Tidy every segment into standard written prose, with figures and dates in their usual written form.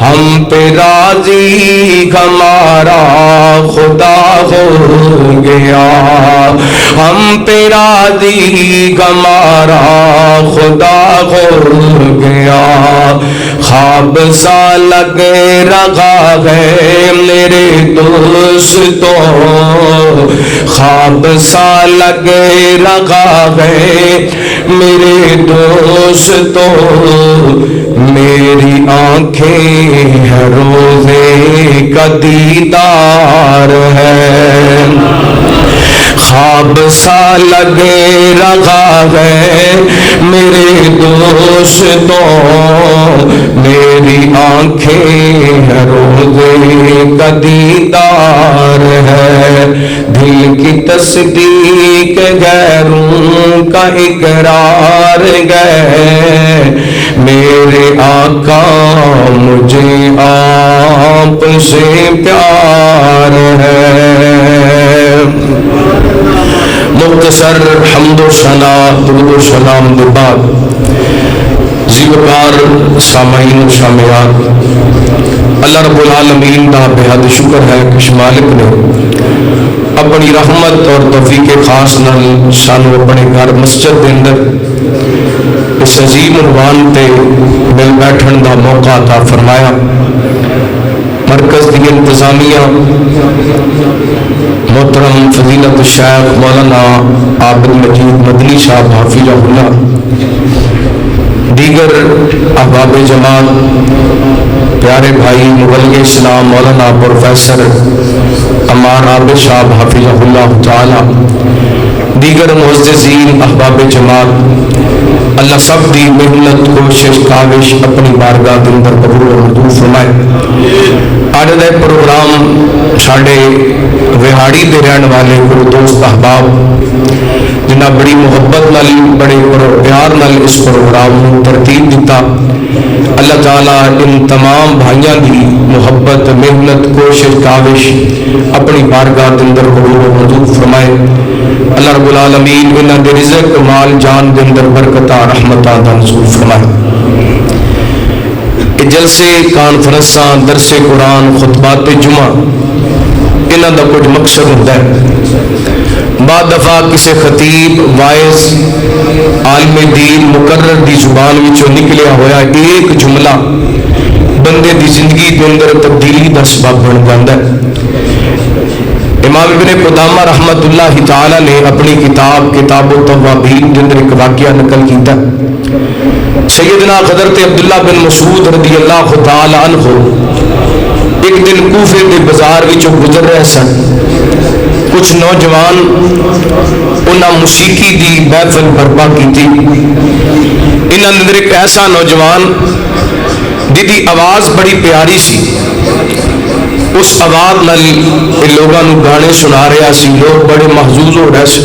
ہم پہ راضی ہمارا خدا ہو گیا، ہم پہ راضی ہمارا خدا ہو گیا، خواب سا لگ رہا ہے میرے دوستوں، خواب سا لگ رہا ہے میرے دوستوں، میری آنکھیں ہر روزے کا دیدار ہے، خواب سا لگ رہا ہے میرے دوستوں، میری آنکھیں ہر روزے کا دیدار ہے، دل کی تصدیق غیروں کا اقرار ہے، میرے آقا مجھے آپ سے پیار ہے۔ مختصر حمد و ثنا درود و سلام کے بعد زیوکار سامعین و سامعات، اللہ رب العالمین کا بے حد شکر ہے کہ مالک نے اپنی رحمت اور توفیق خاص نال سانو اپنے گھر مسجد کے اندر اس عظیم عنوان تے مل بیٹھن دا موقع عطا فرمایا۔ مرکز کی انتظامیہ محترم فضیلت الشیخ مولانا عابد مجید مدنی صاحب حافظہ اللہ، دیگر احباب جماعت، پیارے بھائی مبلغ اسلام مولانا پروفیسر عمار عابد صاحب حافظہ اللہ تعالی، دیگر معززین احباب جماعت، اللہ سب دی محنت کوشش کاوش اپنی بارگاہ کے اندر قبول و منظور فرمائے۔ آج دا پروگرام ساڈے وہاڑی دے رہن والے گرو دوست احباب جنہاں بڑی محبت نال بڑے پیار نال اس پروگرام کو ترتیب دیتا، اللہ تعالیٰ ان تمام بھائیاں دی محبت محنت کوشش کاوش اپنی بارگاہ کے اندر قبول و منظور فرمائے۔ اللہ رب العالمین انہاں دے رزق مال جان دے اندر برکتاں رحمتاں دا نزول فرمائے۔ جلسے کانفرنساں درس قرآن خطبات جمعہ انہاں دا کچھ مقصد ہوتا ہے، بعد دفعہ کسی خطیب وائز عالم دین مقرر دی زبان وچوں نکلیا ہویا ایک جملہ بندے دی زندگی دے اندر تبدیلی دا سبب بن جاندا ہے۔ امام ابن قدامہ رحمت اللہ تعالی نے اپنی کتاب التوابین کے اندر ایک واقعہ نقل کیتا۔ سیدنا حضرت عبداللہ بن مسعود رضی اللہ تعالی عنہ ایک دن کوفے کے بازار وچوں گزر رہے سن، کچھ نوجوان انہاں موسیقی دی محفل برپا کیتی، انہاں اندر ایک ایسا نوجوان جدی آواز بڑی پیاری سی، اس آواز نال لوگوں کو گانے سنا رہا سی، لوگ بڑے محظوظ ہو رہے سے۔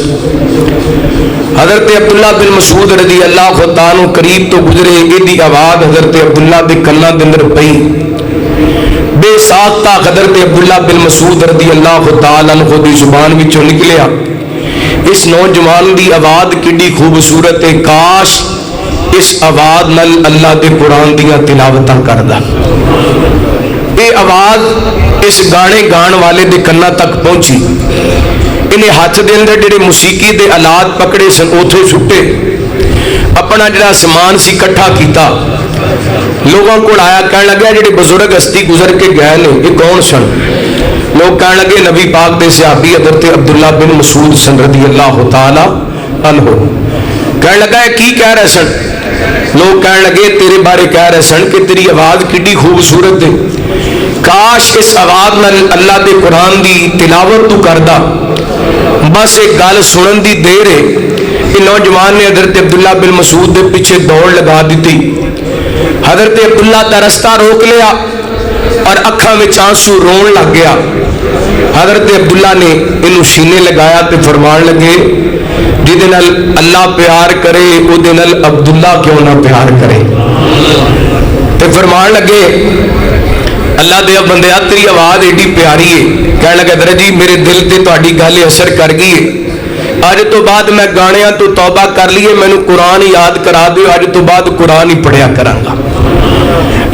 حضرت عبداللہ بن مسعود رضی اللہ تعالیٰ قریب تو گزرے، یہ آواز حضرت عبداللہ کے کانوں کے اندر پئی، بے ساختہ حضرت عبداللہ بن مسعود رضی اللہ تعالیٰ عنہ دی زبان وچوں نکلیا، اس نوجوان دی آواز کڈی خوبصورت ہے، کاش اس آواز نال اللہ دے قرآن دیاں تلاوتاں کردا۔ یہ آواز اس گانے گان والے دے کنا تک پہنچی، انہیں ہاتھ دے اندر جڑے موسیقی دے آلات پکڑے سن اوتھے سٹے، اپنا جڑا سامان سی کٹھا کیتا، لوگوں کو آیا کہنے لگا جڑے بزرگ ہستی گزر کے گئے نے یہ کون سن؟ لوگ کہنے لگے نبی پاک دے صحابی حضرت عبداللہ بن مسعود سن رضی اللہ تعالی عنہ۔ کہنے لگا کی کہہ رہے سن؟ لوگ کہنے لگے تیرے بارے کہہ رہے سن کہ تیری آواز کتنی خوبصورت ہے، کاش اس آواز نال اللہ دے قرآن دی تلاوت تو کردا، بس ایک گل سنن دی دیر ہے۔ یہ نوجوان نے حضرت عبداللہ بن مسعود دے پیچھے دوڑ لگا دیتی، حضرت عبداللہ دا رستہ روک لیا اور اکھاں وچ آنسو رون لگ گیا۔ حضرت عبداللہ نے انہوں سینے لگایا تے فرمان لگے جدے نال اللہ پیار کرے او دے نال عبداللہ کیوں نہ پیار کرے، تے فرمان لگے اللہ دے بندیا تیری آواز ایڈی پیاری ہے، کہنے لگا در جی میرے دل تے تہاڈی گل اثر کر گئی ہے، اج تو بعد میں گانیاں تو توبہ کر لیے، مینوں قرآن یاد کرا دیو، اج تو بعد قرآن ہی پڑھیا کراں گا۔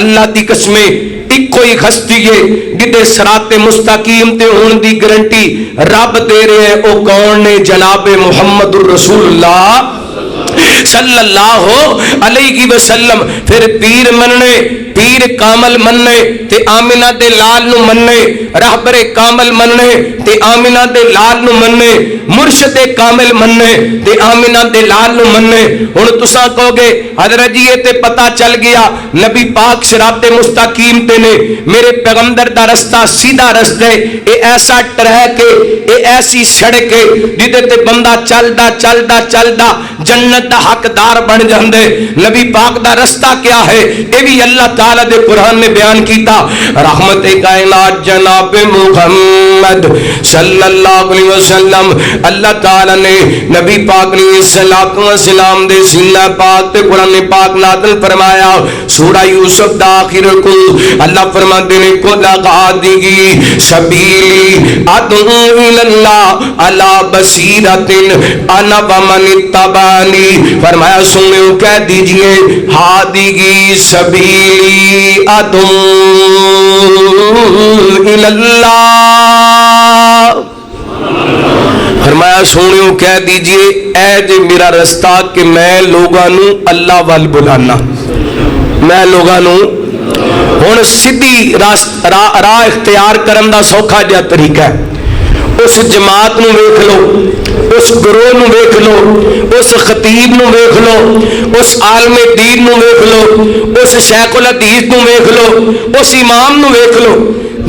اللہ دی قسمیں ایک کوئی ہستی ہے جدے صراط مستقیم تے ہون دی گارنٹی رب دے رہے ہیں. او کون نے؟ جناب محمد الرسول اللہ صلی اللہ علیہ وسلم. پھر پیر مننے، پیر کامل مننے تے آمنہ دے لال نو مننے، رہبر کامل مننے تے آمنہ دے لال نو مننے، مرشد کامل مننے تے آمنہ دے لال نو مننے. ہن تساں کہو گے حضرت جی تے پتہ چل گیا نبی پاک صراط مستقیم تے نے، میرے پیغمبر دا رستہ سیدھا رستہ ہے، اے ایسا ٹریک ہے، اے ایسی سڑک ہے جدے تے بندہ چلدا چلدا چلدا جنت دا حقدار بن جاندے. نبی پاک دا رستہ کیا ہے؟ اے بھی اللہ تعالی دے قرآن نے بیان کیتا. رحمت کائنات جناب محمد صلی اللہ علیہ وسلم، اللہ تعالی نے نبی پاک علیہ الصلوۃ والسلام دے سینہ پاک تے قرآن پاک نازل فرمایا. سورہ یوسف دا آخر کو اللہ فرماتے نے کو لغادی سبیلی ادعو اللہ علی بصیرۃ انا ومن اتبعنی. فرمایا سنو کہہ دیجئے ہادی سبیلی ادعو اللہ. فرمایا سونیو کہہ دیجئے اے جے میرا رستہ کہ میں لوگانوں اللہ وال بلانا، میں لوگانوں. ہن سیدھی راہ اختیار کرن دا سوکھا جہا طریقہ ہے. اس جماعت نو ویکھ لو، اس گروہ نو ویکھ لو، اس خطیب نو ویکھ لو، اس عالم دین نو ویکھ لو، اس شیخ الحدیث نو ویکھ لو، اس امام نو ویکھ لو.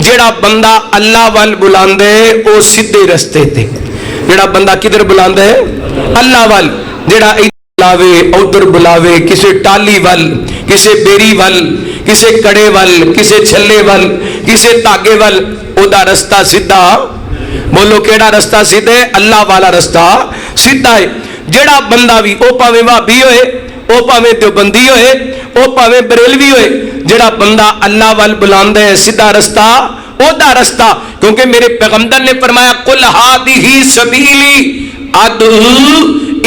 جڑا بندہ اللہ وال بلاندے او سیدھے رستے تے. جڑا بندہ کدھر بلاندے ہے؟ اللہ وال. جڑا بلاوے ادھر بلاوے، کسے ٹالی وال، کسے بیری وال، کسے کڑے وال، کسے چھلے وال، کسے تاگے وال، او دا رستہ سیدھا. بولو کیڑا رستہ سیدھا ہے؟ اللہ والا رستہ سیدھا ہے. جڑا بندہ بھی او پاویں وہابی ہوئے، او پاویں دیوبندی ہوئے، او پاویں بریلوی ہوئے، جڑا بندہ اللہ وال بلاندے ہے سیدھا رستہ او دا رستہ. کیونکہ میرے پیغمبر نے فرمایا قل ہادی سبیلی ادعو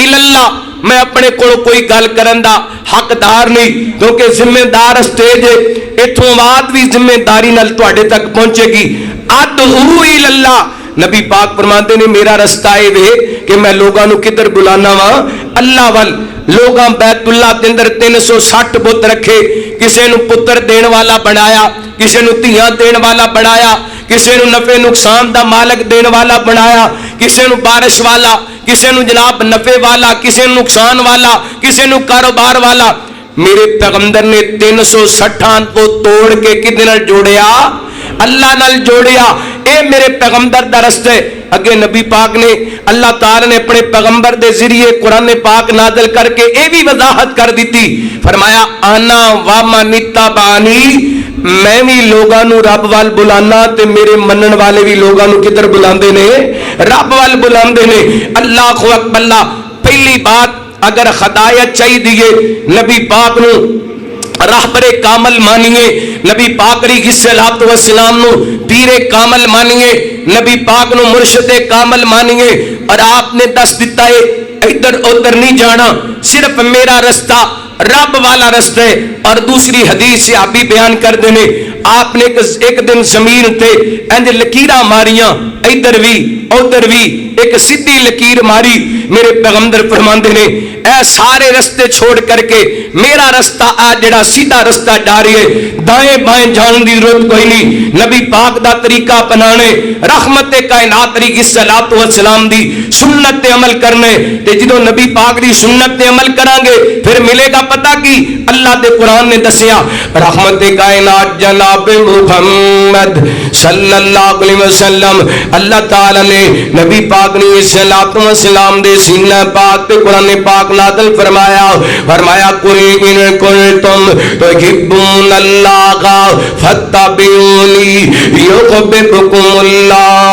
اللہ. میں اپنے کوئی گل کرن دا حقدار نہیں، کیونکہ ذمہ دار اسٹیج ہے، اتھوں بعد بھی ذمہ داری نال تواڈے تک پہنچے گی. ادعو اللہ. نبی پاک فرماتے نے میرا رستہ اے وے کہ میں لوگاں نو کدھر بلانا وا؟ اللہ وال. لوگاں بیت اللہ دے اندر 360 بت رکھے، کسے نو پتر دین والا بنایا، کسے نو دھیاں دین والا بنایا، کسے نو نفع نقصان دا مالک دین والا بنایا، کسے نو بارش والا، کسے نو جناب نفع والا، کسے نو نقصان والا، کسے نو کاروبار والا. میرے پیغمبر نے 360 کو توڑ کے کدے نال جوڑیا؟ اللہ نال جوڑیا. اے میرے پیغمبر دا رستہ. اگے نبی پاک نے اللہ تعالی نے اپنے پیغمبر دے ذریعے قرآن پاک نازل کر کے اے بھی وضاحت کر دیتی. فرمایا انا ومن اتبعنی، میں بھی لوگاں نو رب وال بلانا تے میرے منن والے بھی لوگاں نو کدھر بلاندے نے؟ رب وال بلاندے نے. اللہ اکبر. پہلی بات اگر ہدایت چاہیے نبی پاک نو راہبر کامل مانیے، نبی پاک علیہ الصلوۃ والسلام نو پیر کامل مانیے، نبی پاک نو مرشد کامل مانیے. اور آپ نے دس دیتا ہے ادھر ادھر نہیں جانا، صرف میرا رستہ رب والا رستہ ہے. اور دوسری حدیث سے آپ بھی بیان کر دینے، آپ نے ایک دن زمین تے انج لکیراں ماریاں، ادھر بھی ادھر بھی ایک سیدھی لکیر ماری. میرے پیغمبر فرماندے نے اے سارے رستے چھوڑ کر کے میرا رستہ آ جڑا سیدھا رستہ ڈاریے، دائیں بائیں جان دی ضرورت کوئی نہیں. نبی پاک دا طریقہ اپنانے، رحمت کائنات علیہ الصلوۃ والسلام دی سنت تے عمل کرنے. تے جدوں نبی پاک دی سنت تے عمل کران گے پھر ملے گا پتہ کی؟ اللہ دے قرآن نے دسیا رحمت کائنات جناب محمد صلی اللہ علیہ وسلم. اللہ تعالی نے نبی پاک نے صلوات و سلام دے سینہ پاک تے قرآن پاک نازل فرمایا. فرمایا قل ان کنتم تحبون اللہ فاتبعونی یحببکم اللہ.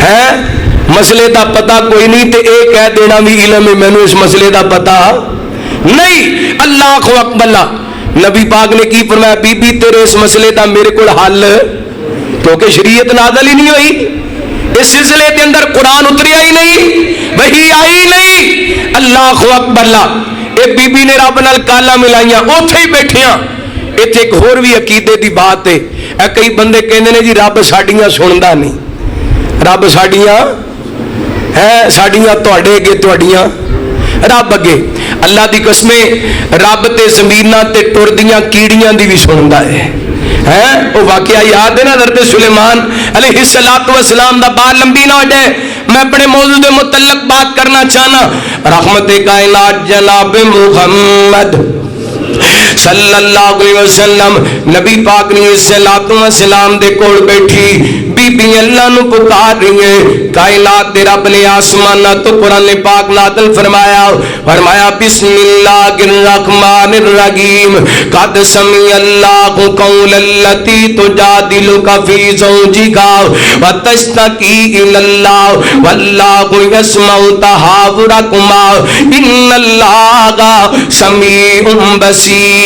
ہے مسئلے دا پتہ کوئی نہیں تے اے کہہ دینا بھی علم ہے مینوں اس مسئلے دا پتہ نہیں. اللہ اکبر. نبی پاک نے کی فرمایا بی بی تیرے اس مسئلے دا میرے کو حل, کیونکہ شریعت نازل ہی نہیں ہوئی, اس سلسلے کے اندر قرآن اتریا ہی نہیں, وحی آئی نہیں. اللہ اکبر. اے بی بی نے رب نال کالا ملائیاں, اوتھے ہی بیٹھیاں. ایتھے ایک ہور بھی عقیدے دی بات ہے. اے کئی بندے کہندے نے جی رب ساڈیاں سندا نہیں, رب ساڈیاں ہے ساڈیاں تواڈے اگے تواڈیاں رب اگے. اللہ دی قسمیں رب تے زمیناں تے ٹردیاں کیڑیاں دی بھی سندا ہے. وہ واقعہ یاد ہے نا حضرت سلیمان علیہ السلام دا بات لمبی نہ ہو جائے, میں اپنے موضوع دے متعلق بات کرنا چاہنا. رحمت کائنات جناب محمد صلی اللہ علیہ وسلم نبی پاک نے السلام دے کول بیٹھی بی بی اللہ نو پکار رہی ہیں. کائنات دے رب نے آسمان تو قرآن پاک نازل فرمایا, فرمایا بسم اللہ الرحمن الرحیم قد سمع اللہ قول التی تجادلک فی زوجک وتشتکی الی اللہ واللہ یسمع تحاورکما ان اللہ سمیع بصیر.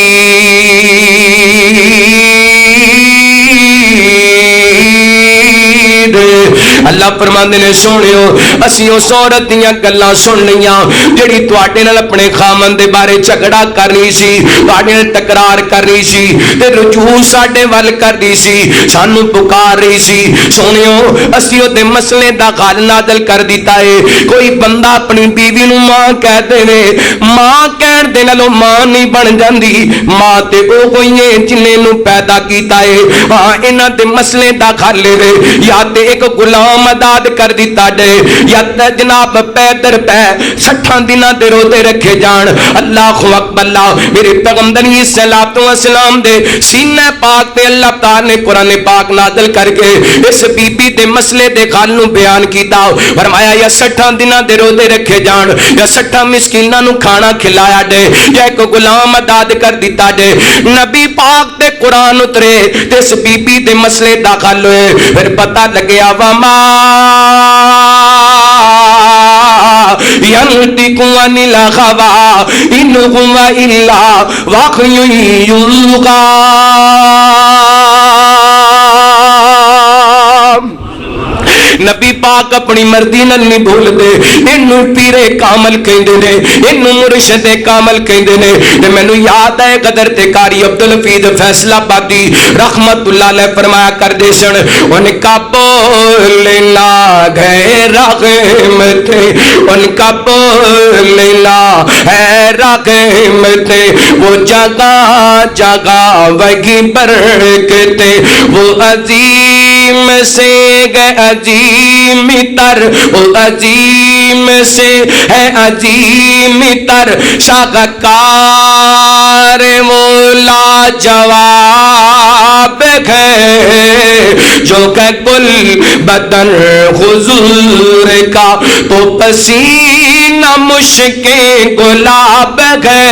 اللہ فرماندے نے سونیو اسی اس عورت دیاں گلاں سننیاں جڑی تواڈے نال اپنے خامن دے بارے جھگڑا کرنی سی, تواڈے نال تکرار کرنی سی تے رجوع ساڈے ول کردی سی, سانو پکار رہی سی. سونیو اسی او دے مسئلے دا حل نازل کر دیتا ہے. کوئی بندہ اپنی بیوی نو ماں کہہ دے نے, ماں کہن دے نالوں ماں نہیں بن جاندی, ماں تے او کوئی ہے جنہیں نو پیدا کیتا ہے. ہاں انہاں دے مسئلے دا حل ہے یا تے ایک غلام آزاد کر دیتا جائے یا جناب پے در پے 60 دنوں دے روزے رکھے جان. اللہ اکبر. میرے پیغمبر علیہ السلام دے سینہ پاک تے اللہ تعالی نے قرآن پاک نازل کر کے اس بی بی دے مسئلے دے حل نو بیان کیتا. فرمایا یا 60 دنوں دے روزے رکھے جان یا 60 مسکیناں نو کھانا کھلایا جائے یا ایک غلام آزاد کر دیتا جائے. نبی پاک تے قرآن اترے تے اس بی بی دے مسئلے دا حل ہوئے. پھر پتہ لگیا وما ينطق عن الهوى إن هو إلا وحي يوحى. نبی پاک اپنی مرضی نال نہیں بھول دے. اینو پیرے کامل کہندے نے, اینو مرشد کامل کہندے نے. تے مینوں یاد ہے قدر تے کاری عبدالحفیظ فیصل آبادی رحمت اللہ علیہ فرمایا کردے سن, ان کا بولنا ہے رحمت, ان کا بولنا ہے رحمت, وہ جگہ جگہ وہی برکتے, وہ عظیم سے گئے عظیم تر, وہ عظیم سے ہے عظیم تر شاہکار, وہ لاجواب ہے جو کہ کل بدن حضور کا تو پسینہ مشک گلاب ہے,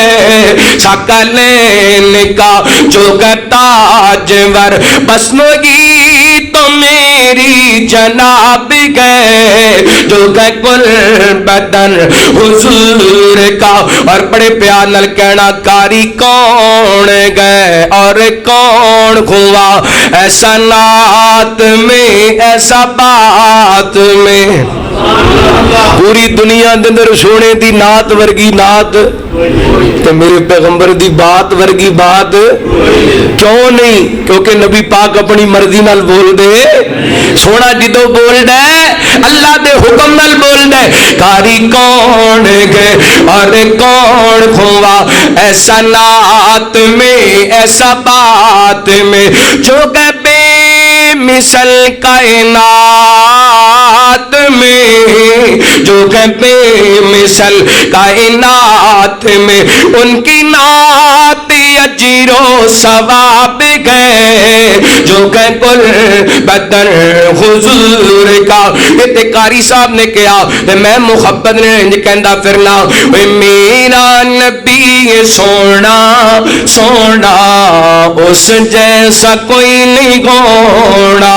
شکلین کا جو کہ تاجور بسنگی تو میری جناب گئے جو کہ کل بدن حضور کا. اور بڑے پیار نال کہنا کاری کون گئے اور کون ہوا ایسا نعت میں ایسا بات میں. پوری دنیا دے اندر سونے دی نعت ورگی نعت تے میرے پیغمبر دی بات ورگی بات کیوں نہیں؟ کیونکہ نبی پاک اپنی مرضی نال بول دے. سونا جدو بول دے اللہ دے حکم نال بول دے. کاری کون گئے اور کون ہوا ایسا نعت میں ایسا بات میں, جو کہ بے مثل کائنات میں, جو کہ بے مثل کائنات میں ان کی نعت اجر و ثواب گئے جو کہ کل بدن حضور کا. یہ قاری صاحب نے کیا میں محبت نے کہندا پھرنا میرا نبی سونا سونا اس جیسا کوئی نہیں گونا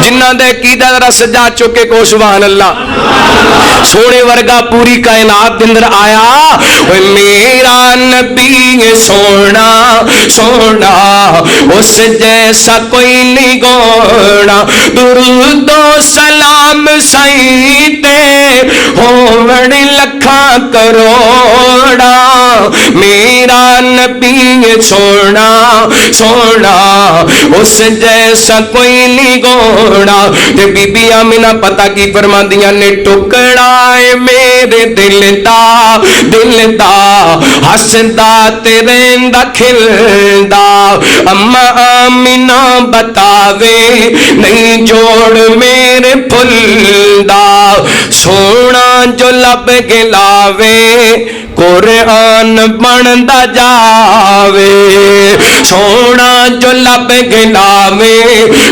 جنہ دے عقیدہ ذرا سجا چکے کو سبحان اللہ سونے ورگا پوری کائنات دے اندر آیا اوے میرا نبی سونا سونا اس جیسا کوئی نہیں گونا درود و سلام سائیتے ہووڑ لکھاں کروڑا میرا نبی سونا سونا اس جیسا کوئی نہیں گونا تے بی بی آمینہ پتہ کی فرماندیاں نے ٹکڑا ہے میرے دل دا ہسدا تے رہندا کھلدا اما آمینہ بتاوے نہیں جوڑ میرے پھلدا سونا جو لب گلاوے قرآن بندا جاوے سونا جو لب گلاوے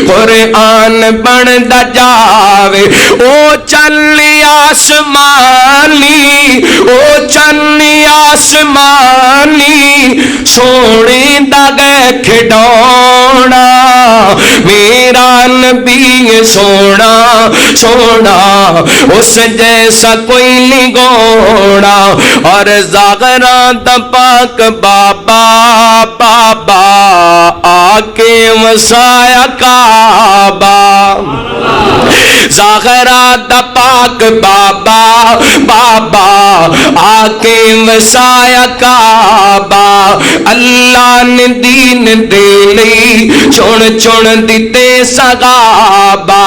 قرآن بندا جاوے او چلی آسمانی او چلی آسمانی سونے دا گئے کھڈونا میرا نبی سونا سونا اس جیسا کوئی نہیں گونا اور زاغران دا پاک بابا بابا آکے وسایا کعبہ زاغران دا پاک بابا بابا آکے وسایا کعبہ اللہ نے دین دے لئی چون چون دیتے صحابہ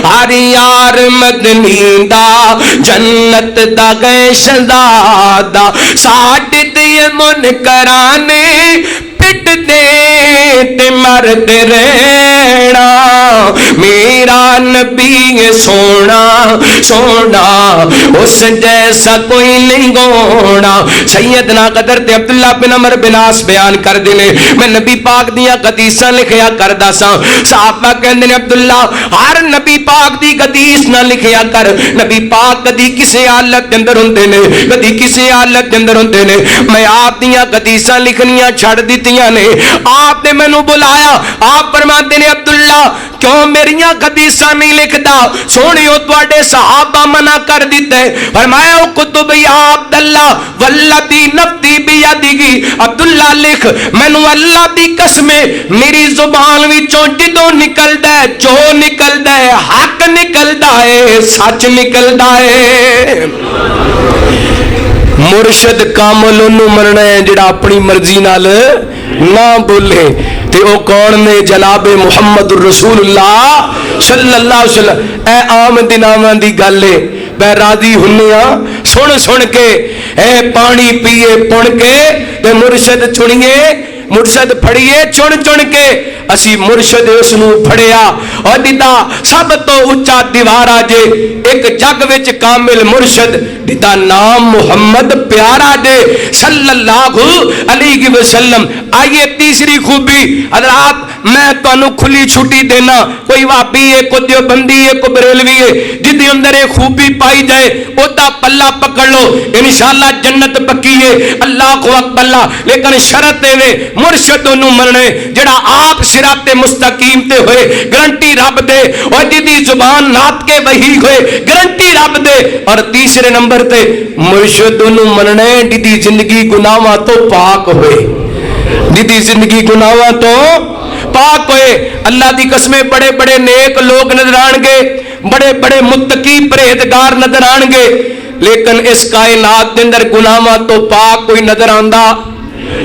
ہر یار مدنی دا جنت دا گئے شہزادہ ساڈ تے منکرانے پٹ دے تے مرد رہنا میرا نبی سونا سونا اس جیسا کوئی نہیں گونا سیدنا قدر تے عبداللہ بن عمر بن عاص بیان کر دینے میں نبی پاک دیا حدیثاں لکھیا کردا سا صحابہ کہندے نے عبداللہ ہر نبی پاک دی حدیث نہ لکھیا کر نبی پاک کدی کسے حالت دے اندر ہوندے نے کدی کسے حالت دے اندر ہوندے نے میں آپ دیا حدیثاں لکھنیاں چھڑ دتیاں نے آپ نے مینوں بلایا آپ فرماندے نے عبداللہ کیوں میریاں حدیثاں نہیں لکھدا سونیو تواڈے صحابہ منع کر دتے فرمایا او کتب یا عبداللہ والذی نفسی بیدی عبداللہ لکھ مینوں اللہ دی قسم میری زبان وچوں جدوں نکلدا ہے جو نکلدا ہے حق نکلدا ہے سچ نکلدا ہے مرشد کامل انہوں مننا ہے جڑا اپنی مرضی نال نہ بولے تے او کون نے جناب محمد الرسول اللہ صلی اللہ علیہ وسلم اے عام دناواں دی گل ہے میں راضی ہنیا سن کے اے پانی پیے پن کے تے مرشد چنیے مرشد پھڑیے چن کے اسی مرشد اس نو پھڑیا اور دیتا سب تو اچا دیوارا جے ایک جگ وچ کامل مرشد دیتا نام محمد پیارا جے صلی اللہ علیہ وسلم آئیے تیسری خوبی حضرات میں تو انو کھلی چھٹی دینا کوئی وابی ہے کوئی دیوبندی ہے کوئی بریلوی ہے جدی اندر ایک خوبی پائی جائے اوتا پلہ پکڑ لو انشاءاللہ جنت پکی ہے اللہ کو اکبر اللہ لیکن شرط ہے مرشد انو مرنے جڑا آپ صراط مستقیم تے ہوئے گرنٹی رب دے اور جدی زبان نات کے وحی ہوئے گرنٹی رب دے اور تیسرے نمبر تے مرشد انو مرنے جدی زندگی گناہاں تو پاک ہوئے جدی زندگی گناہاں تو پاک ہوئے اللہ دی قسمیں بڑے بڑے نیک لوگ نظر آنگے بڑے بڑے متقی پرہیزگار نظر آنگے لیکن اس کائنات کے اندر گناہاں تو پاک کوئی نظر آندا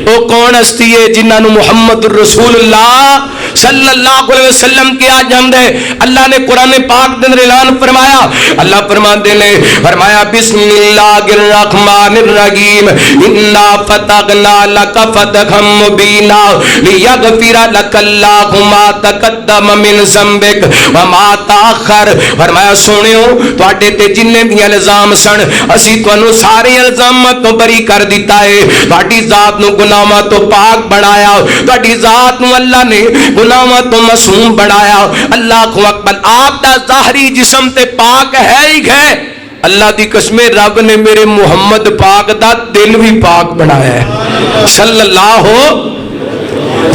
وہ کون ہستی ہے جنہاں نو محمد الرسول اللہ صلی اللہ علیہ وسلم کیا جامد ہے اللہ نے قرآن پاک دن اعلان فرمایا اللہ فرماندے نے فرمایا بسم اللہ الرحمن الرحیم انا فتحنا لک فتحا مبینا لیغفر لک اللہ ما تقدم من ذنبک وما تاخر فرمایا سنیو تواڈے تے جننے بھی الزام سن اسی تانوں سارے الزامات تو بری کر دیتا ہے تواڈی ذات نو گناہاں تو پاک بنایا تواڈی ذات نو اللہ نے گناہاں تو معصوم بنایا اللہ اکبر آپ دا ظاہری جسم تے پاک ہے ہی ہے اللہ دی قسم رب نے میرے محمد پاک دا دل بھی پاک بنایا ہے صلی اللہ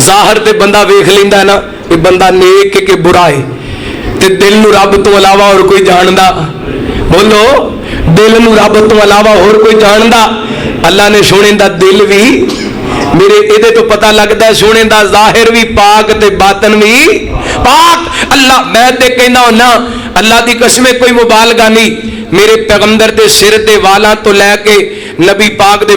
ਜ਼ਾਹਰ ਤੇ ਬੰਦਾ ਵੇਖ ਲੈਂਦਾ ਨਾ ਇਹ ਬੰਦਾ ਨੇਕ ਹੈ ਕਿ ਬੁਰਾ ਹੈ, ਤੇ ਦਿਲ ਨੂੰ ਰੱਬ ਤੋਂ ਇਲਾਵਾ ਹੋਰ ਕੋਈ ਜਾਣਦਾ? ਬੋਲੋ, ਦਿਲ ਨੂੰ ਰੱਬ ਤੋਂ ਇਲਾਵਾ ਹੋਰ ਕੋਈ ਜਾਣਦਾ? ਅੱਲਾ ਨੇ ਸੋਹਣੇ ਦਾ ਦਿਲ ਵੀ ਮੇਰੇ ਇਹਦੇ ਤੋਂ ਪਤਾ ਲੱਗਦਾ, ਸੋਹਣੇ ਦਾ ਜ਼ਾਹਿਰ ਵੀ ਪਾਕ ਤੇ ਬਾਤਨ ਵੀ ਪਾਕ। ਅੱਲਾ ਮੈਂ ਤੇ ਕਹਿੰਦਾ ਹੁੰਨਾ, ਅੱਲਾ ਦੀ ਕਸਮ ਕੋਈ ਮੁਬਾਲਗਾ ਨਹੀਂ, ਮੇਰੇ ਪੈਗੰਬਰ ਦੇ ਸਿਰ ਦੇ ਵਾਲਾਂ ਤੋਂ ਲੈ ਕੇ ਨਬੀ ਪਾਕ ਦੇ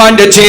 5-6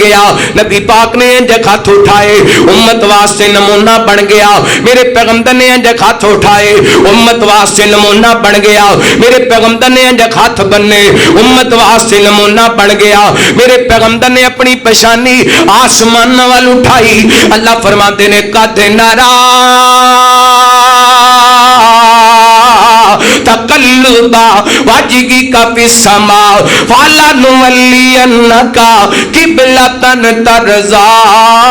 گیا. نبی پاک نے انج ہاتھ اٹھائے امت واسطے نمونہ بن گیا. میرے پیغمبر نے انج ہاتھ اٹھائے امت واسطے نمونہ بن گیا. میرے پیغمبر نے انج ہاتھ بننے امت واسطے نمونہ بن گیا. میرے پیغمبر نے اپنی پیشانی آسمان وال اٹھائی. اللہ فرماتے نے قد نرا تقلبا وجهك في السماء فلنولينك قبلة ترضاها.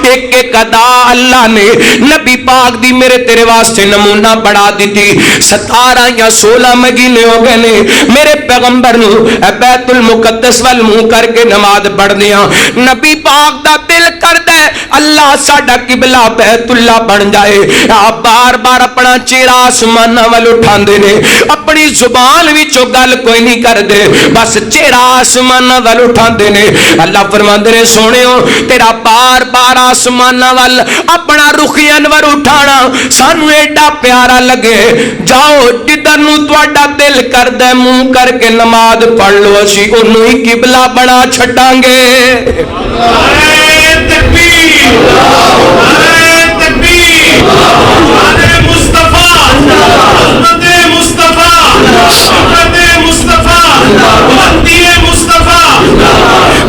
ایک ایک ادا اللہ نے نبی پاک دی میرے تیرے واسطے نمونہ بڑھا دیتی. 17 یا 16 مہینے ہو گئے نے میرے پیغمبر نو بیت المقدس وال منہ کر کے نماز پڑھ دیا. نبی پاک دا دل کردا ہے اللہ ساڈا قبلہ بیت اللہ بن جائے. آپ بار بار اپنا چہرہ آسمان وال اٹھاندے نے, اپنی زبان وچوں گل کوئی نہیں کردے, بس چہرہ آسمان وال اٹھاندے نے. اللہ فرماندے نے سونےو تیرا بار بار آسمان وال اپنا رخ انور اٹھانا سانو ایڈا پیارا لگے. جاؤ جدھر نو تہاڈا دل کردا ہے منہ کر کے نماز پڑھ لو, اسی اونوں ہی قبلہ بنا چھڈاں گے.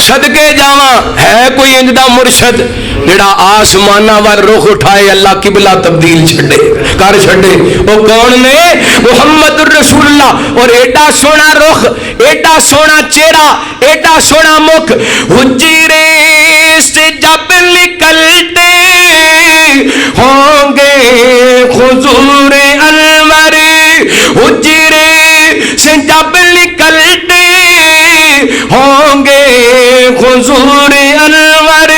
صدقے جاواں ہے کوئی انج دا مرشد جڑا آسماناں وال رخ اٹھائے اللہ قبلہ تبدیل چھڈے کر چھڈے؟ وہ کون نے؟ محمد الرسول اللہ. اور ایڈا سونا رخ, ایڈا سونا چہرہ, ایڈا سونا مکھ. حجرے سے جب نکلتے ہوں گے حضور انور, حجرے سے جب نکلتے ہوں گے حضور انور,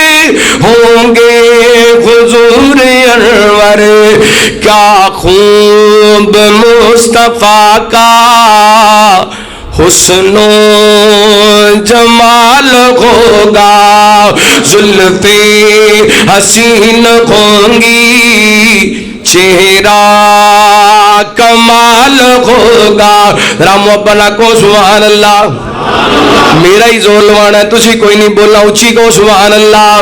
ہوں گے حضور انور. کیا خوب مصطفیٰ کا حسن و جمال ہوگا, زلفیں حسین ہوں گی, چہرہ کمال ہوگا. رام اپنا کو سبحان اللہ. میرا ہی زور لوانا ہے, تسی کوئی نہیں بولنا, اچھی کو سبحان اللہ.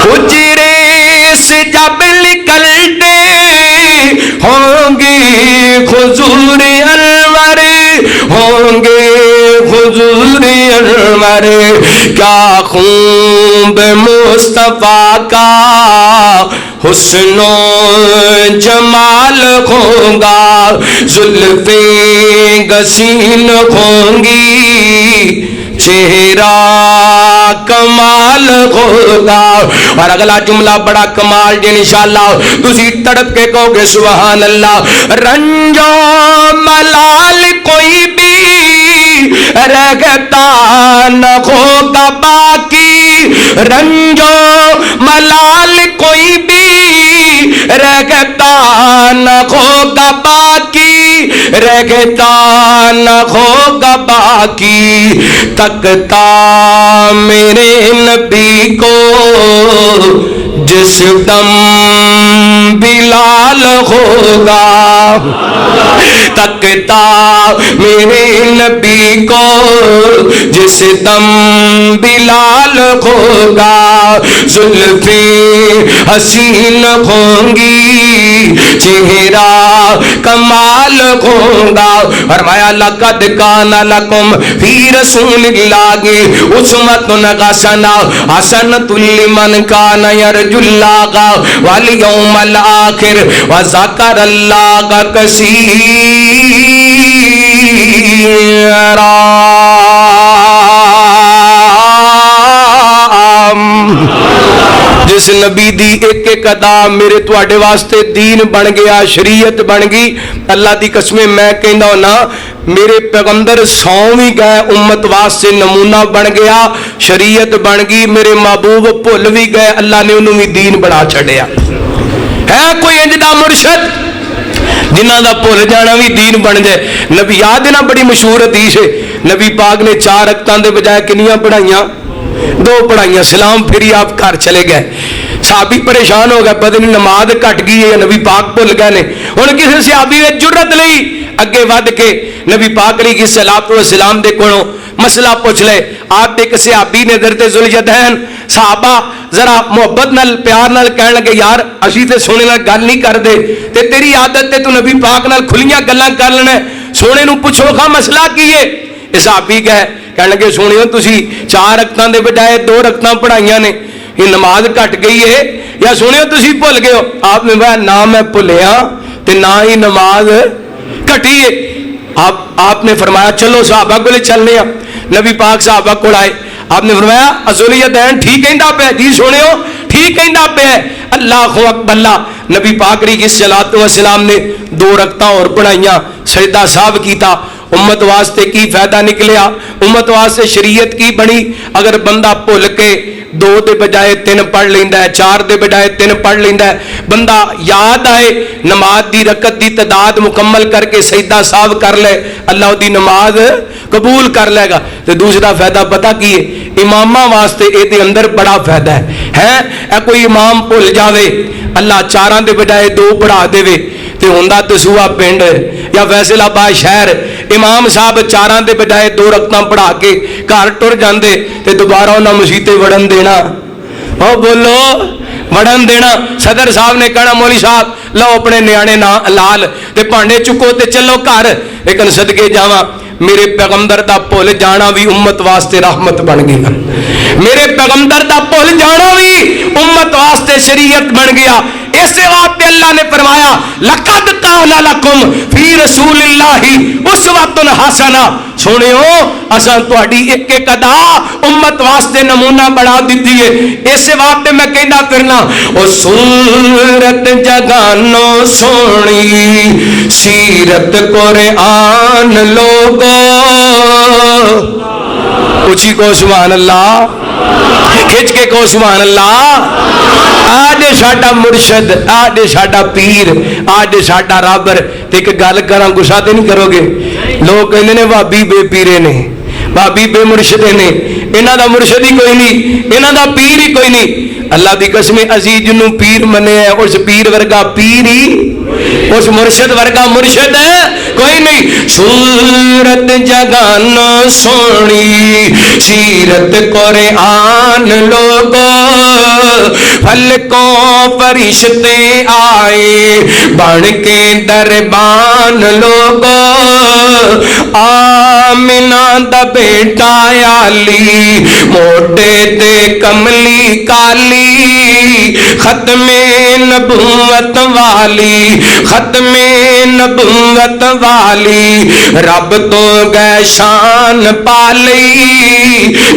حجرے سے جب نکلتے ہوں گے حضور انور, ہوں گے حضور انور. کیا خوب مصطفیٰ کا حسن و جمال ہوگا, زلفیں حسین ہوں گی, چہرہ کمال ہوگا. اور اگلا جملہ بڑا کمال جی انشاءاللہ تسی تڑپ کے کہو گے سبحان اللہ. رنجو ملال کوئی بھی رہتا نہ ہوگا باقی, رنجو ملال کوئی بھی رہتا نہ ہوگا باقی, رہتا نہ ہوگا باقی. تکتا میرے نبی کو جس دم بلال ہوگا, تکتا میرے نبی کو جس دم بلال ہوگا, زلفیں حسین ہوں گی, چہرہ کمال ہوگا. فرمایا لقد کان لکم فی رسول اللہ اسوۃ حسنہ حسنۃ لمن کان یرجو اللہ والیوم الآخر وذکر اللہ کثیرا. جس نبی دی ایک ایک ادا میرے تواڈے واسطے دین بن گیا, شریعت بن گئی. اللہ دی قسم میں کہندا ہونا میرے پیغمبر سو بھی گئے امت واسطے نمونہ بن گیا, شریعت بن گئی. میرے محبوب بھول بھی گئے, اللہ نے انہوں بھی دین بنا چھڑیا. ہے کوئی انج دا مرشد جنہ دا بھول جانا بھی دین بن جائے؟ نبی یاد ہے نا بڑی مشہور حدیث ہے, نبی پاک نے 4 رکعتاں دے بجائے کنیاں پڑھائیاں؟ 2 پڑھائیاں. سلام پھری آپ گھر چلے گئے. صحابی پریشان ہو گئے، پتہ نہیں نماز گھٹ گئی ہے یا نبی پاک بھول گئے نے. ہن کسی صحابی نے جرت لئی اگے ود کے نبی پاک علیہ الصلوۃ والسلام دے کولوں مسئلہ پوچھ لے. آپ ایک صحابی نے حضرت ذوالجدین صحابہ ذرا محبت نال پیار نال کہن لگے یار اسی تے سونے نال گل نہیں کردے تے تیری عادت تے تو نبی پاک نال کھلیاں گلاں کر لینا، سونے نو پوچھو خا مسئلہ کی ہے. صحابی کہن لگے سونیو تسی 4 رکعتاں دے بجائے 2 رکعتاں پڑھائیاں نے، یہ نماز گھٹ گئی ہے یا سونیو تسی بھول گئے ہو؟ آپ نے کہا نہ میں بھلیا تے نہ ہی نماز گھٹی ہے. آپ نے فرمایا چلو صحابہ کو لے چلنے ہیں. نبی پاک صحابہ کو آئے، آپ نے فرمایا ذوالجدین ٹھیک کہندا پیا جی، سنیو ٹھیک کہندا پیا. اللہ اکبر اللہ. نبی پاک علیہ الصلوۃ والسلام نے 2 رکعتاں اور پڑھائیاں، سجدہ صاحب کیتا. امت واسطے کی فائدہ نکلیا؟ امت واسطے شریعت کی بنی؟ اگر بندہ بھول کے 2 دے بجائے 3 پڑھ لیندا ہے، 4 دے بجائے 3 پڑھ لیندا ہے، بندہ یاد آئے نماز دی رکعت دی تعداد مکمل کر کے سجدہ صاحب کر لے، اللہ دی نماز قبول کر لے گا. تو دوسرا فائدہ پتہ کی ہے؟ امامہ واسطے اے دے اندر بڑا فائدہ ہے. اے کوئی امام بھول جاوے، اللہ 4 دے بجائے 2 پڑھا دے تے ہوندا دسوہا پنڈ یا فیصل آباد شہر، امام صاحب 4 دے بجائے 2 رکعتاں پڑھا کے گھر ٹر جاندے تے دوبارہ انہاں مسیتے وڑن دینا، او بولو وڑن دینا. صدر صاحب نے کہنا مولوی صاحب لو اپنے نیانے لال تے بھانڈے چکو تے چلو گھر. لیکن صدقے جاواں میرے پیغمبر دا بھول جانا بھی امت واسطے رحمت بن گیا. میرے پیغمبر دا بھول جانا بھی امت واسطے شریعت بن گیا. اس واسطے اللہ نے فرمایا لقد کان لکم فی رسول اللہ اسوۃ حسنہ. سنیو اساں تہاڈی ایک ایک ادا امت واسطے نمونہ بنا دتی ہے. اس واسطے میں کہندا پھرنا او صورت جگانو سونی سیرت قرآن لوگو. اونچی کو سبحان اللہ، کھچ کے کو سبحان اللہ. آج ساڈا مرشد، آج ساڈا پیر، آج ساڈا رابر. تے ایک گل کراں گسا تے نہیں کرو گے؟ لوگ کہندے نے بھابی بے پیرے نے، بھابی بے مرشدے نے، انہاں دا مرشد ہی کوئی نہیں، انہاں دا پیر ہی کوئی نہیں. اللہ دی قسم عزیز جنوں پیر منے ہے اس پیر ورگا پیر ہی، اس مرشد ورگا مرشد ہے کوئی نہیں. صورت جگانو سونی سیرت قرآن لوگو فلکوں فرشتے آئے بن کے دربان لوگو. آمنہ دا بیٹا علی موٹے تے کملی کالی ختم نبوت والی، ختم نبوت والی رب تو گئے شان پالی.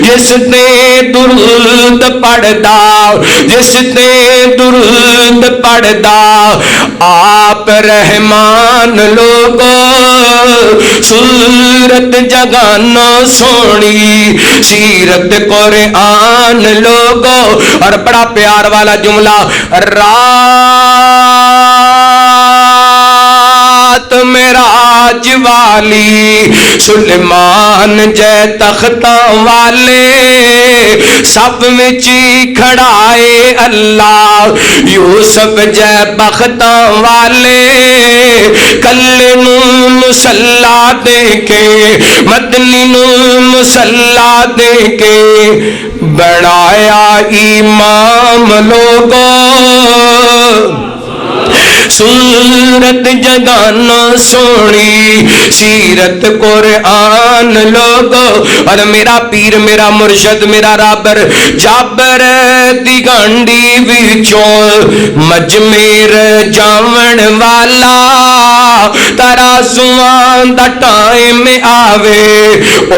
جس تے درود پڑھدا، جس تے درود پڑھدا آپ رحمان لوگو. صورت جگانو سونی سیرت قرآن لوگو. اور بڑا پیار والا جملہ، رات معراج والی سلیمان جے تختاں والے سب وچی کھڑائے اللہ یوسف جے بختاں والے. کلے نو مسلح دے کے مدنی نو مسلح دے کے بنایا امام لوگو. صورت جگانو سونی سیرت قرآن لوگو. اور میرا پیر میرا مرشد میرا رابر جابر دی گانڈی وچوں مجمیر جاون والا ترازوان دا ٹائم آوے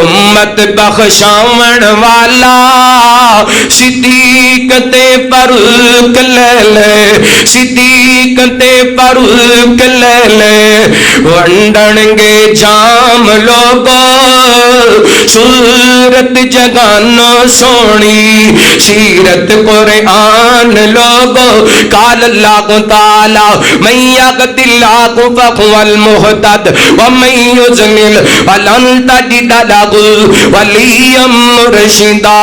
امت بخشاون والا. صدیق تے فاروق لے لے، صدیق تے فاروق لے لے ونڈن گے جام لوگو. صورت جگانو سونی سیرت قرآن لوگو. قال اللہ تعالی من یقت اللہ فهو المہتد ومن یضلل فلن تجد له ولیا مرشدا.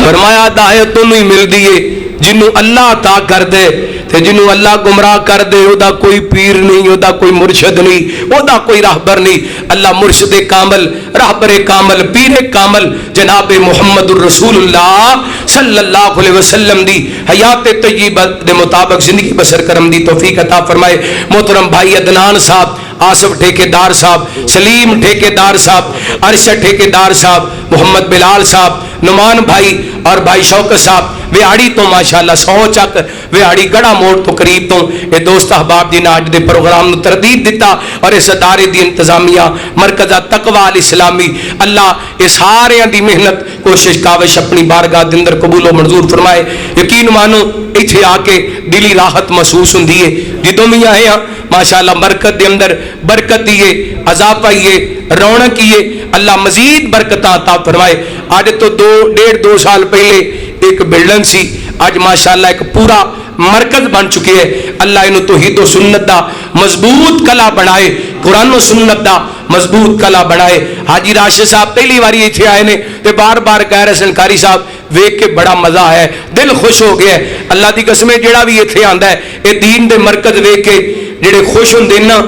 فرمایا ہدایت تو نہیں ملتی ہے جنوں اللہ عطا کر دے تے جنوں اللہ گمراہ کر دے او دا کوئی پیر نہیں، او دا کوئی مرشد نہیں، او دا کوئی راہبر نہیں۔ اللہ مرشد کامل، راہبر کامل، پیر کامل جناب محمد الرسول اللہ صلی اللہ علیہ وسلم دی حیات طیبہ دے مطابق زندگی بسر کرم دی توفیق عطا فرمائے۔ محترم بھائی عدنان صاحب، آصف ٹھیکیدار صاحب، سلیم ٹھیکیدار صاحب، ارشد ٹھیکیدار صاحب، محمد بلال صاحب، نعمان بھائی اور بھائی شوکت صاحب ویاڑی تو ماشاءاللہ 100 چک ویاڑی گڑا موڑ تو قریب تو یہ دوست احباب جی نے آج دے پروگرام نو تردید دیتا اور اس ادارے دی انتظامیہ مرکزہ تقوی الاسلامی اللہ یہ سارے دی محنت کوشش کاوش اپنی بارگاہ دے اندر قبول و منظور فرمائے۔ یقین مانو ایتھے آ کے دلی راحت محسوس ہوندی ہے جدوں بھی آئے ہاں ماشاءاللہ مرکز دے اندر برکت دیئے، اضافہ ہیے، رونق ہیے، اللہ مزید برکتاں عطا فرمائے۔ آج تو 1.5-2 سال پہلے ایک بلڈنگ سی، آج ماشاءاللہ ایک پورا مرکز بن چکی ہے۔ اللہ انہوں توحید و سنت دا مضبوط کلا بنائے، قرآن و سنت دا مضبوط کلا بنائے۔ حاجی راشد صاحب پہلی باری ایتھے آئے نے تے بار بار کہہ رہے سنکاری صاحب ویک کے بڑا مزہ ہے، دل خوش ہو گیا ہے۔ اللہ دی قسمیں جڑا بھی ایتھے آندا ہے اے دین دے مرکز ویک کے جڑے خوش ہوندے نا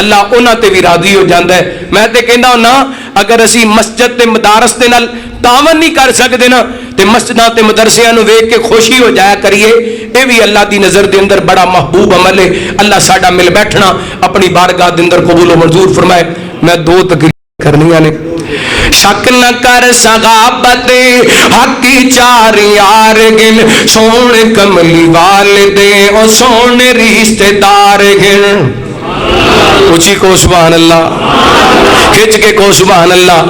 اللہ انہاں تے بھی راضی ہو جاندا ہے۔ میں تے کہندا ہوں نا اگر اسی مسجد تے مدارس دے نال تعاون نہیں کر سکدے نا تے مسجداں تے مدرسیاں نو ویکھ کے خوشی ہو جایا کریے، اے بھی اللہ دی نظر دے اندر بڑا محبوب عمل ہے۔ اللہ ساڈا مل بیٹھنا اپنی بارگاہ دے اندر قبول و منظور فرمائے۔ میں 2 تقریر کرنیاں نے۔ شک نہ کر صحابت حق کی 4 یار گن، سونے کملی والدے او سونے رشتے دار گن۔ اچھی کو سبحان اللہ، کھچ کے کو سبحان اللہ۔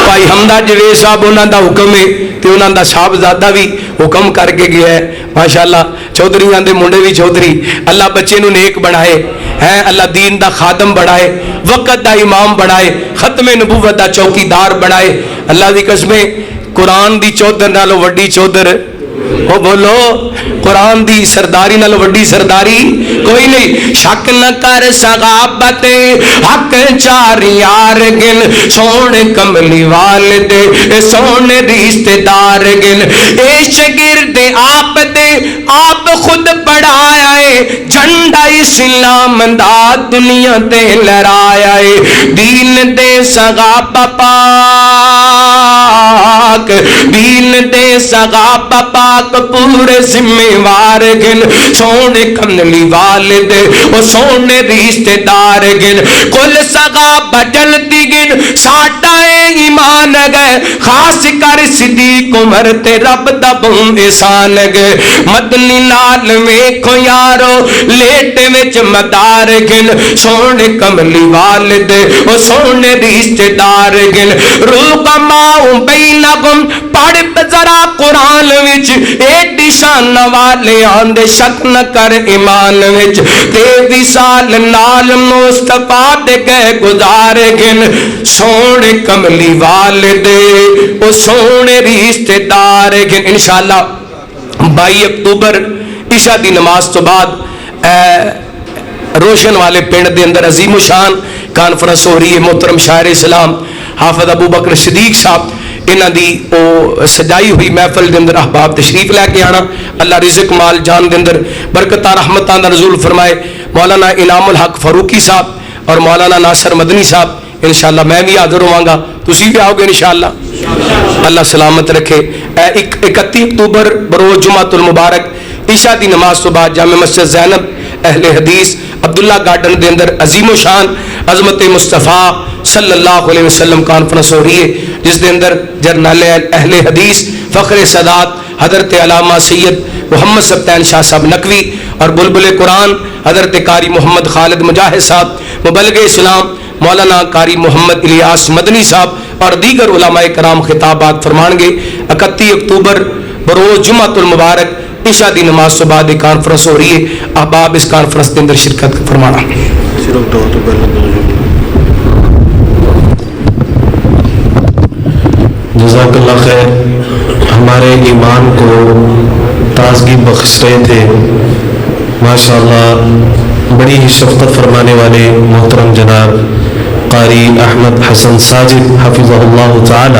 بھائی حمدہ جوے صاحب انہاں دا حکم ہے تے انہاں دا صاحبزادہ بھی حکم کر کے گیا ہے ماشاءاللہ۔ چودھریاں دے منڈے بھی چودھری، اللہ بچے نو نیک بنائے ہیں، اللہ دین دا خادم بنائے، وقت دا امام بنائے، ختم نبوت دا چوکیدار بنائے۔ اللہ دی قسمیں قرآن دی چودھر نالو وڈی چودھر وہ بولو، قرآن دی سرداری نال وڈی سرداری کوئی نہیں۔ شک نہ کر صحابت حق 4 یار گن، سونے کملی والدے سونے رشتے دار گن۔ اے شگرد آپ دے آپ خود پڑھایا ہے، جھنڈا اسلام دا دنیا تے لہرایا ہے۔ دین دے صحابہ پاک، دین دے صحابہ پاک پورے ذمہ وار گن، سونے کملی والد او سونے رشتے دار گن۔ کل صحابہ جلدی گن، ساڈا ایمان گئے، خاص کر صدیق عمر تے رب دا بہت احسان گئے۔ مدنی لال ویکھو یارو لیٹے وچ مدار گن، سونے کملی والد او سونے رشتے دار گن۔ رحماء بینکم پڑھ ذرا قرآن وچ ایڈی شان والے آندے، شک نہ کر ایمان وچ تے وصال نال مصطفیٰ دے گئے گزار گن۔ سونے کملی والدے او سونے رشتے دار گن۔ انشاءاللہ 22 اکتوبر عشاء دی نماز تو بعد روشن والے پنڈ دے اندر عظیم الشان کانفرنس ہو رہی ہے۔ محترم شاعر اسلام حافظ ابو بکر صدیق صاحب انہاں دی او سجائی ہوئی محفل دے اندر احباب تشریف لے کے آنا۔ اللہ رزق مال جان دے اندر برکتاں رحمتاں دا نزول فرمائے۔ مولانا انعام الحق فاروقی صاحب اور مولانا ناصر مدنی صاحب انشاءاللہ میں بھی حاضر ہوں گا، تسی بھی آؤ گے انشاءاللہ، اللہ سلامت رکھے۔ 31 اکتوبر بروز جمعۃ المبارک عشاء دی نماز تو بعد جامع مسجد زینب اہل حدیث عبداللہ گارڈن دے اندر عظیم و شان عظمت مصطفیٰ صلی اللہ علیہ وسلم کانفرنس ہو رہی ہے، جس دے اندر جرنیل اہل حدیث فخر سادات حضرت علامہ سید محمد سبطین شاہ صاحب نقوی اور بلبل قرآن حضرت قاری محمد خالد مجاہد صاحب، مبلغ اسلام مولانا قاری محمد الیاس مدنی صاحب اور دیگر علماء کرام خطابات فرمان گے۔ 31 اکتوبر بروز جمعۃ المبارک عشاء دی نماز سے بعد ایک کانفرنس ہو رہی ہے، احباب اس کانفرنس کے اندر شرکت فرمانا۔ جزاک اللہ خیر، ہمارے ایمان کو تازگی بخش رہے تھے ماشاءاللہ بڑی ہی شفقت فرمانے والے محترم جناب قاری احمد حسن ساجد حفظہ اللہ تعالی